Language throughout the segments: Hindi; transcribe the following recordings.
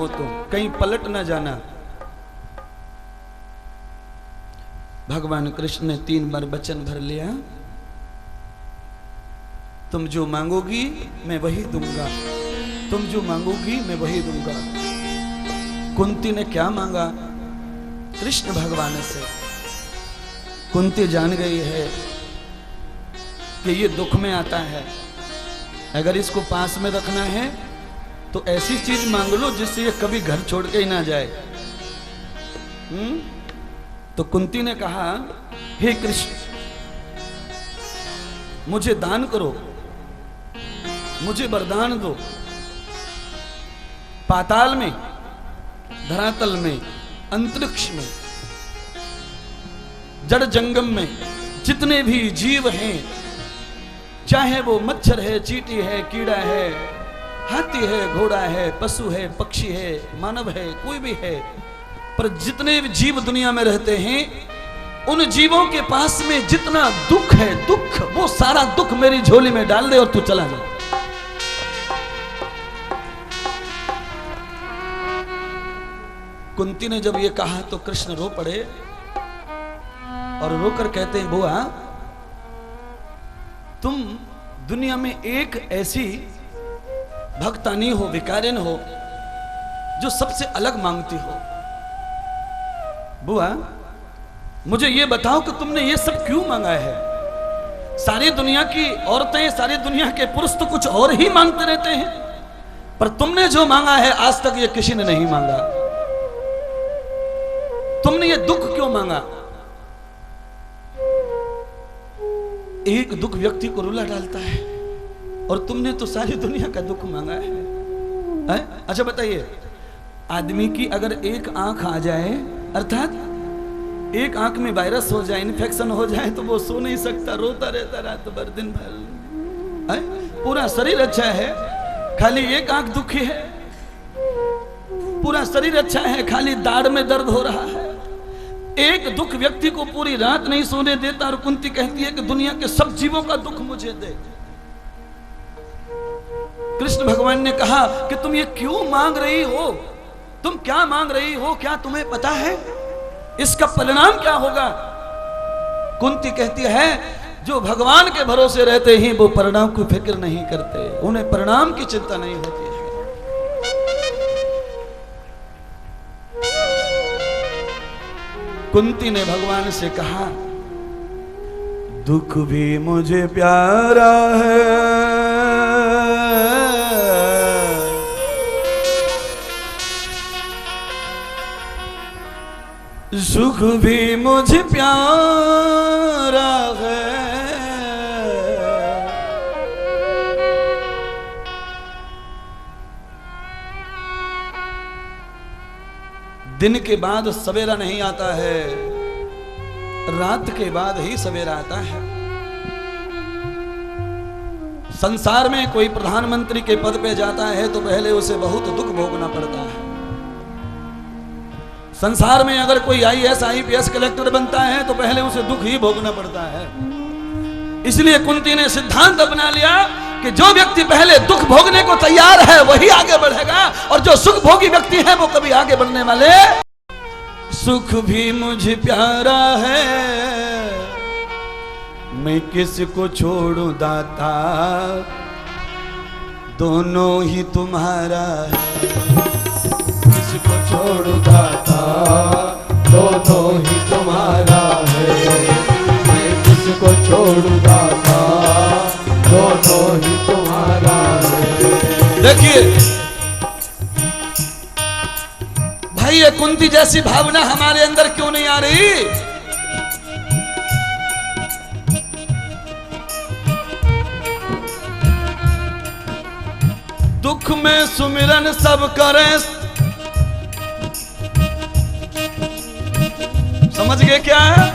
हो तो कहीं पलट ना जाना। भगवान कृष्ण ने 3 बार वचन भर लिया, तुम जो मांगोगी मैं वही दूंगा, तुम जो मांगोगी मैं वही दूंगा। कुंती ने क्या मांगा? कृष्ण भगवान से। कुंती जान गई है कि ये दुख में आता है, अगर इसको पास में रखना है तो ऐसी चीज मांग लो जिससे ये कभी घर छोड़ के ही ना जाए। तो कुंती ने कहा, हे कृष्ण मुझे दान करो, मुझे वरदान दो। पाताल में, धरातल में, अंतरिक्ष में, जड़ जंगम में जितने भी जीव हैं, चाहे वो मच्छर है, चींटी है, कीड़ा है, हाथी है, घोड़ा है, पशु है, पक्षी है, मानव है, कोई भी है, पर जितने भी जीव दुनिया में रहते हैं उन जीवों के पास में जितना दुख है, दुख वो सारा दुख मेरी झोली में डाल दे और तू चला जा। कुंती ने जब ये कहा तो कृष्ण रो पड़े और रोकर कहते हैं, बुआ तुम दुनिया में एक ऐसी भक्तानी हो, भिखारिन हो जो सबसे अलग मांगती हो। बुआ मुझे ये बताओ कि तुमने ये सब क्यों मांगा है? सारी दुनिया की औरतें, सारी दुनिया के पुरुष तो कुछ और ही मांगते रहते हैं, पर तुमने जो मांगा है आज तक ये किसी ने नहीं मांगा। तुमने ये दुख क्यों मांगा? एक दुख व्यक्ति को रुला डालता है और तुमने तो सारी दुनिया का दुख मांगा है? अच्छा बताइए, आदमी की अगर एक आंख आ जाए, अर्थात एक आंख में वायरस हो जाए, इन्फेक्शन हो जाए, तो वो सो नहीं सकता, रोता रहता रात भर दिन भर। पूरा शरीर अच्छा है, खाली एक आंख दुखी है। पूरा शरीर अच्छा है, खाली दाढ़ में दर्द हो रहा है। एक दुख व्यक्ति को पूरी रात नहीं सोने देता। और कुंती कहती है कि दुनिया के सब जीवों का दुख मुझे दे। कृष्ण भगवान ने कहा कि तुम ये क्यों मांग रही हो? तुम क्या मांग रही हो? क्या तुम्हें पता है इसका परिणाम क्या होगा? कुंती कहती है, जो भगवान के भरोसे रहते हैं वो परिणाम की फिक्र नहीं करते, उन्हें परिणाम की चिंता नहीं होती है। कुंती ने भगवान से कहा, दुख भी मुझे प्यारा है, सुख भी मुझे प्यारा है। दिन के बाद सवेरा नहीं आता है, रात के बाद ही सवेरा आता है। संसार में कोई प्रधानमंत्री के पद पे जाता है तो पहले उसे बहुत दुख भोगना पड़ता है। संसार में अगर कोई IAS IPS कलेक्टर बनता है तो पहले उसे दुख ही भोगना पड़ता है। इसलिए कुंती ने सिद्धांत अपना लिया कि जो व्यक्ति पहले दुख भोगने को तैयार है वही आगे बढ़ेगा, और जो सुख भोगी व्यक्ति है वो कभी आगे बढ़ने वाले। सुख भी मुझे प्यारा है, मैं किसको छोड़ूं दाता, दोनों ही तुम्हारा है। किसको छोड़ूं दाता, दोनों ही तुम्हारा है। मैं किसको छोड़ूं दाता, दोनों ही तुम्हारा है। देखिए भाई, ये कुंती जैसी भावना हमारे अंदर क्यों नहीं आ रही? दुख में सुमिरन सब करें, समझ गए क्या है?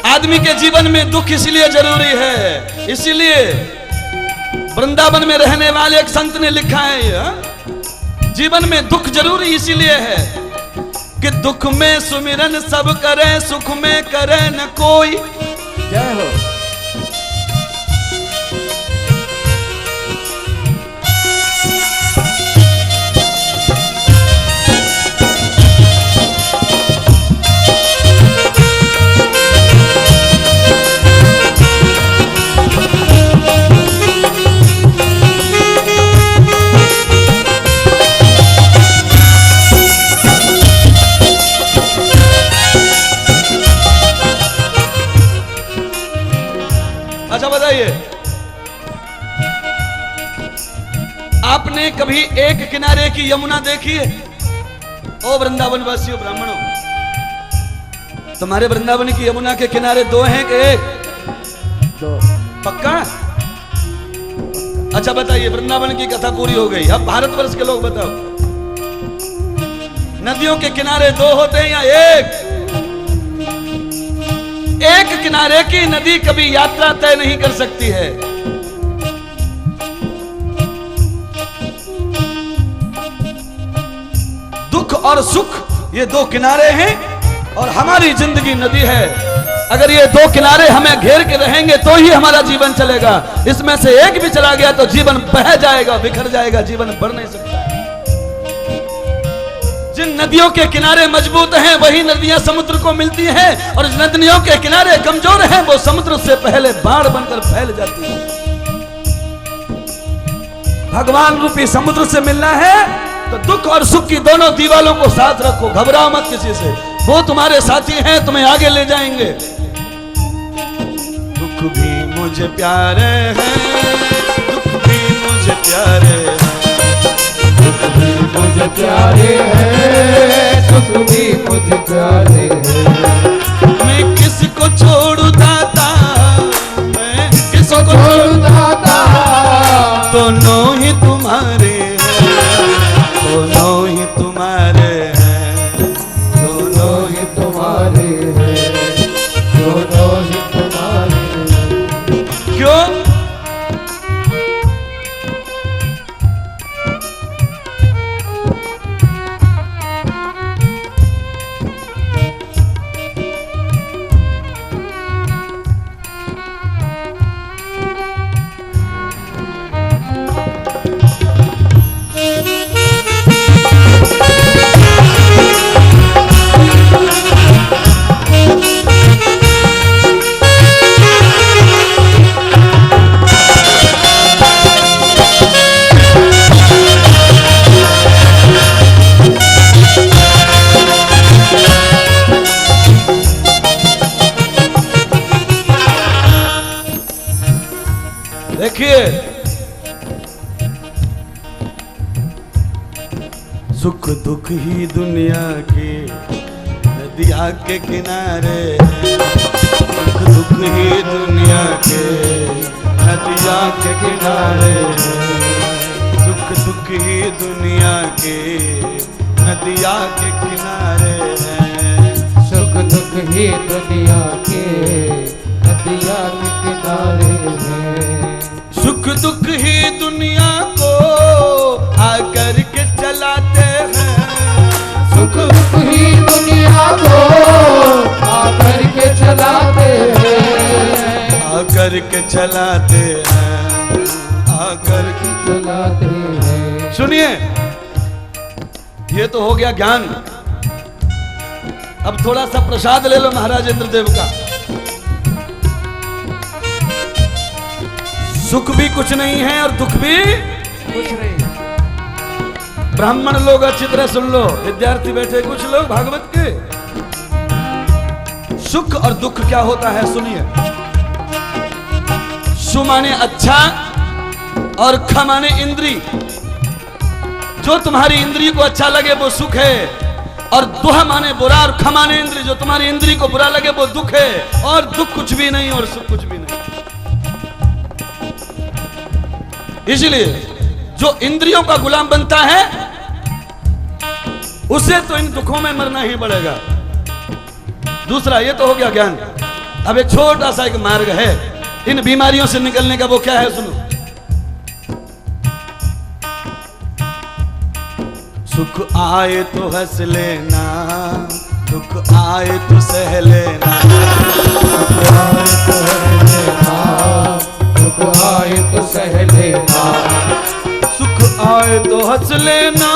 आदमी के जीवन में दुख इसलिए जरूरी है, इसीलिए वृंदावन में रहने वाले एक संत ने लिखा है, जीवन में दुख जरूरी इसीलिए है कि दुख में सुमिरन सब करे, सुख में करे न कोई। जय हो। की यमुना देखिए। ओ वृंदावन वासियों ब्राह्मणों, तुम्हारे वृंदावन की यमुना के किनारे दो हैं कि एक? दो। पक्का? अच्छा बताइए, वृंदावन की कथा पूरी हो गई। अब भारतवर्ष के लोग बताओ, नदियों के किनारे दो होते हैं या एक? एक किनारे की नदी कभी यात्रा तय नहीं कर सकती है। दुख और सुख ये दो किनारे हैं और हमारी जिंदगी नदी है। अगर ये दो किनारे हमें घेर के रहेंगे तो ही हमारा जीवन चलेगा। इसमें से एक भी चला गया तो जीवन बह जाएगा, बिखर जाएगा, जीवन बढ़ नहीं सकता। जिन नदियों के किनारे मजबूत हैं वही नदियां समुद्र को मिलती हैं, और जिन नदियों के किनारे कमजोर हैं वो समुद्र से पहले बाढ़ बनकर फैल जाती है। भगवान रूपी समुद्र से मिलना है तो दुख और सुख की दोनों दीवालों को साथ रखो, घबराओ मत किसी से, वो तुम्हारे साथी हैं, तुम्हें आगे ले जाएंगे। दुख भी मुझे प्यारे हैं, दुख भी मुझे प्यारे हैं, दुख भी मुझे प्यारे हैं, दुख भी मुझे प्यारे हैं। मैं किसको छोड़ू दाता, मैं किसको छोड़ू दाता, दोनों ही तुम्हारे हैं, दोनों ही तुम्हारे हैं, दोनों ही तुम्हारे हैं, दोनों ही तुम्हारे हैं। क्यों? देखिए, सुख दुख ही दुनिया की नदिया के किनारे, सुख दुख ही दुनिया के नदिया के किनारे, सुख दुख ही दुनिया के नदिया के किनारे हैं, सुख दुख ही दुनिया के नदिया के किनारे हैं। सुख दुख ही दुनिया को आकर के चलाते हैं, सुख दुख ही दुनिया को आकर के चलाते हैं, आकर के चलाते हैं, आकर के चलाते हैं। सुनिए, ये तो हो गया ज्ञान। अब थोड़ा सा प्रसाद ले लो महाराज इंद्रदेव का। सुख भी कुछ नहीं है और दुख भी कुछ नहीं। ब्राह्मण लोग अच्छी तरह सुन लो, विद्यार्थी बैठे कुछ लोग भागवत के। सुख और दुख क्या होता है सुनिए। सु माने अच्छा और ख माने इंद्री। जो तुम्हारी इंद्री को अच्छा लगे वो सुख है, और दुह माने बुरा और ख माने इंद्री। जो तुम्हारी इंद्री को बुरा लगे वो दुख है, और दुख कुछ भी नहीं और सुख कुछ भी नहीं। इसलिए जो इंद्रियों का गुलाम बनता है उसे तो इन दुखों में मरना ही पड़ेगा। दूसरा, ये तो हो गया ज्ञान। अब एक छोटा सा एक मार्ग है इन बीमारियों से निकलने का। वो क्या है सुनो। सुख आए तो हंस लेना, दुख आए तो सह लेना, दुख आए तो सह लेना, सुख आए तो हंस लेना,